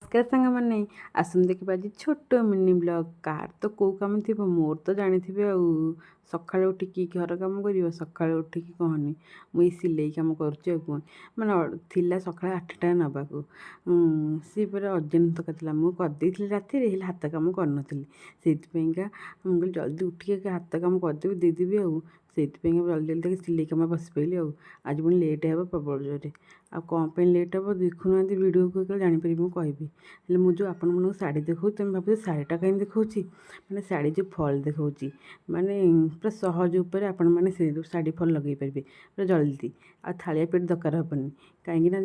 नमस्कार सांगମାନେ ଆସନ୍ତୁ ଦେଖିବା ଆଜି ଛୋଟ ମିନି ବ୍ଲଗ୍। କାହାର ତ କେଉଁ କାମ ଥିବ, ମୋର ତ ଜାଣିଥିବେ ଆଉ ସକାଳୁ ଉଠିକି ଘର କାମ କରିବ। ସକାଳୁ ଉଠିକି କହନି ମୁଁ ଏଇ ସିଲେଇ କାମ କରୁଛି ଆଉ କ'ଣ, ମାନେ ଥିଲା ସକାଳ 8ଟା ନେବାକୁ। ସିଏ ପୁରା ଅର୍ଜେଣ୍ଟ ଦରକାର ଥିଲା, ମୁଁ କରିଦେଇଥିଲି ରାତିରେ, ହେଲେ ହାତ କାମ କରିନଥିଲି। ସେଇଥିପାଇଁକା ମୁଁ କହିଲି ଜଲ୍ଦି ଉଠିକି ହାତ କାମ କରିଦେବି ଦେଇଦେବି ଆଉ। ସେଇଥିପାଇଁକା ଜଲ୍ଦି ଜଲ୍ଦି ସିଲେଇ କାମ ବସି ପଡ଼ିଲି ଆଉ। ଆଜି ପୁଣି ଲେଟ୍ ହେବ ପ୍ରବଳ ଜୋରରେ। ଆଉ କ'ଣ ପାଇଁ ଲେଟ୍ ହେବ ଦେଖୁନାହାନ୍ତି, ଭିଡ଼ିଓକୁ ଯେତେବେଳେ ଜାଣିପାରିବି ମୁଁ କହିବି। ହେଲେ ମୁଁ ଯେଉଁ ଆପଣମାନଙ୍କୁ ଶାଢ଼ୀ ଦେଖାଉଛି, ତୁମେ ଭାବୁଛ ଶାଢ଼ୀଟା କାହିଁକି ଦେଖାଉଛି, ମାନେ ଶାଢ଼ୀ ଯେଉଁ ଫଲ୍ ଦେଖାଉଛି, ମାନେ ପୁରା ସହଜ ଉପରେ ଆପଣମାନେ ସେ ଶାଢ଼ୀ ଫଲ୍ ଲଗାଇ ପାରିବେ ପୁରା ଜଲ୍ଦି। ଆଉ ଥାଳିଆ ପେଟ ଦରକାର ହେବନି, କାହିଁକିନା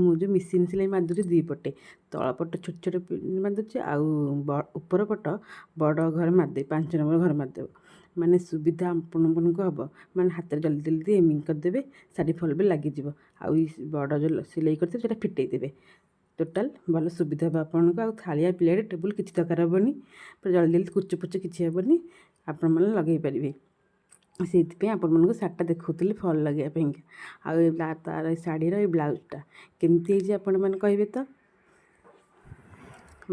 ମୁଁ ଯେଉଁ ମେସିନ୍ ସିଲେଇ ମାରିଦେଉଛି ଦୁଇ ପଟେ, ତଳ ପଟ ଛୋଟ ଛୋଟ ମାରିଦେଉଛି, ଆଉ ଉପର ପଟ ବଡ଼ ଘର ମାରିଦେବି, 5 ନମ୍ବର ଘର ମାରିଦେବ। ମାନେ ସୁବିଧା ଆପଣମାନଙ୍କୁ ହେବ, ମାନେ ହାତରେ ଜଲ୍ଦି ଜଲ୍ଦି ଏମିଙ୍ଗ କରିଦେବେ, ଶାଢ଼ୀ ଫଲ୍ ବି ଲାଗିଯିବ। ଆଉ ବଡ଼ ଯେଉଁ ସିଲେଇ କରିଥିବେ ସେଇଟା ଫିଟେଇ ଦେବେ। ଟୋଟାଲ୍ ଭଲ ସୁବିଧା ହେବ ଆପଣଙ୍କୁ। ଆଉ ଥାଳିଆ ପ୍ଲେଟ୍ ଟେବୁଲ୍ କିଛି ଦରକାର ହେବନି, ପୁରା ଜଲ୍ଦି ଜଲ୍ଦି କୁଚୁ ପୁଚୁ କିଛି ହେବନି, ଆପଣମାନେ ଲଗାଇ ପାରିବେ। ସେଇଥିପାଇଁ ଆପଣମାନଙ୍କୁ ଶାଢ଼ୀଟା ଦେଖାଉଥିଲି ଫଲ୍ ଲଗାଇବା ପାଇଁକା। ଆଉ ତାର ଏ ଶାଢ଼ୀର ଏଇ ବ୍ଲାଉଜ୍ଟା କେମିତି ହେଇଛି ଆପଣମାନେ କହିବେ ତ।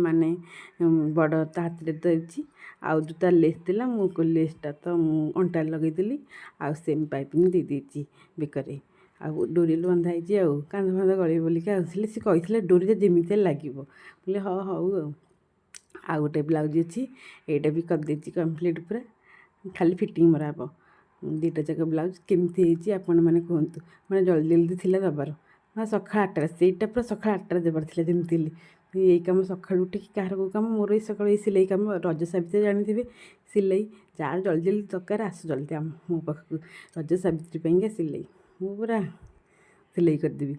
ମାନେ ବଡ଼ ତା ହାତରେ ଦେଇଛି, ଆଉ ଯେଉଁ ତା ଲେସ୍ ଥିଲା, ମୁଁ ଲେସ୍ଟା ତ ମୁଁ ଅଣ୍ଟାରେ ଲଗାଇଦେଲି, ଆଉ ସେମ୍ ପାଇପିଂ ଦେଇଦେଇଛି ବେକରେ। ଆଉ ଡୋରିରେ ବନ୍ଧା ହେଇଛି, ଆଉ କାନ୍ଧ ଫାନ୍ଧ ଗଳିବ ବୋଲିକି ଆଉଥିଲେ। ସେ କହିଥିଲେ ଡୋରିରେ ଯେମିତି ଲାଗିବ, ବୋଲେ ହଉ ହଉ ଆଉ। ଆଉ ଗୋଟେ ବ୍ଲାଉଜ୍ ଅଛି, ଏଇଟା ବି କରିଦେଇଛି କମ୍ପ୍ଲିଟ୍ ପୁରା, ଖାଲି ଫିଟିଙ୍ଗ ମରା ହେବ। ଦୁଇଟା ଯାକ ବ୍ଲାଉଜ୍ କେମିତି ହେଇଛି ଆପଣମାନେ କୁହନ୍ତୁ। ମାନେ ଜଲ୍ଦି ଜଲ୍ଦି ଥିଲା ଦେବାର, ମାନେ ସକାଳ 8ଟାରେ, ସେଇଟା ପୁରା ସକାଳ 8ଟାରେ ଦେବାର ଥିଲା ଯେମିତି ହେଲେ। ଏଇ କାମ ସକାଳୁ ଉଠିକି କାହାର କେଉଁ କାମ, ମୋର ଏଇ ସକାଳୁ ଏଇ ସିଲେଇ କାମ। ରଜ ସାବିତ୍ରୀ ଜାଣିଥିବେ, ସିଲେଇ ଯାହାର ଜଲ୍ଦି ଜଲ୍ଦି ଦରକାର ଆସ ଜଲ୍ଦି ମୋ ପାଖକୁ, ରଜ ସାବିତ୍ରୀ ପାଇଁକା ସିଲେଇ ମୁଁ ପୁରା ସିଲେଇ କରିଦେବି।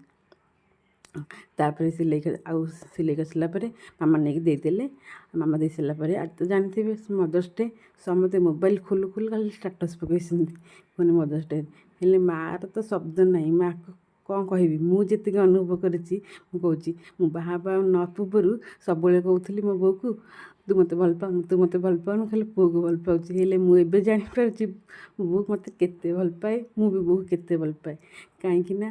ତାପରେ ସିଲେଇ କରିସାରିଲା ପରେ ମାମା ନେଇକି ଦେଇଦେଲେ। ମାମା ଦେଇ ସାରିଲା ପରେ, ଆଜି ତ ଜାଣିଥିବେ ମଦର୍ସ ଡେ, ସମସ୍ତେ ମୋବାଇଲ୍ ଖୋଲୁ ଖୋଲୁ ଖାଲି ଷ୍ଟାଟସ୍ ପକାଇଛନ୍ତି ମାନେ ମଦର୍ସ ଡେ। ହେଲେ ମାଆର ତ ଶବ୍ଦ ନାହିଁ, ମାଆକୁ କ'ଣ କହିବି। ମୁଁ ଯେତିକି ଅନୁଭବ କରିଛି ମୁଁ କହୁଛି। ମୁଁ ବାହା ହେବା ନ ପୂର୍ବରୁ ସବୁବେଳେ କହୁଥିଲି ମୋ ବୋଉକୁ, ତୁ ମୋତେ ଭଲ ପାଉନୁ, ତୁ ମୋତେ ଭଲ ପାଉନୁ, ଖାଲି ପୁଅକୁ ଭଲ ପାଉଛି। ହେଲେ ମୁଁ ଏବେ ଜାଣିପାରୁଛି ମୋ ବୋଉ ମୋତେ କେତେ ଭଲ ପାଏ, ମୁଁ ବି ବୋଉକୁ କେତେ ଭଲ ପାଏ। କାହିଁକିନା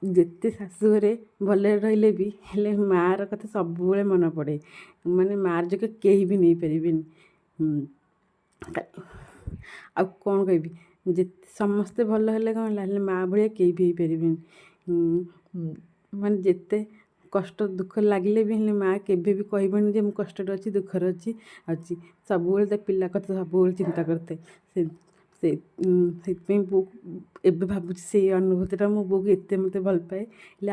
ଯେତେ ଶାଶୁ ଘରେ ଭଲରେ ରହିଲେ ବି ହେଲେ ମାଆର କଥା ସବୁବେଳେ ମନେ ପଡ଼େ। ମାନେ ମାଆର ଯୋଗ୍ୟ କେହି ବି ନେଇପାରିବେନି। ଆଉ କ'ଣ କହିବି, ଯେତେ ସମସ୍ତେ ଭଲ ହେଲେ କ'ଣ ହେଲା, ହେଲେ ମାଆ ଭଳିଆ କେହି ବି ହେଇପାରିବେନି। ମାନେ ଯେତେ କଷ୍ଟ ଦୁଃଖ ଲାଗିଲେ ବି ହେଲେ ମାଆ କେବେ ବି କହିବନି ଯେ ମୁଁ କଷ୍ଟରେ ଅଛି, ଦୁଃଖରେ ଅଛି। ସବୁବେଳେ ତା ପିଲା କଥା ସବୁବେଳେ ଚିନ୍ତା କରିଥାଏ। ସେଇଥିପାଇଁ ବୋଉ ଏବେ ଭାବୁଛି ସେଇ ଅନୁଭୂତିଟା, ମୋ ବୋଉକୁ ଏତେ ମୋତେ ଭଲ ପାଏ। ହେଲେ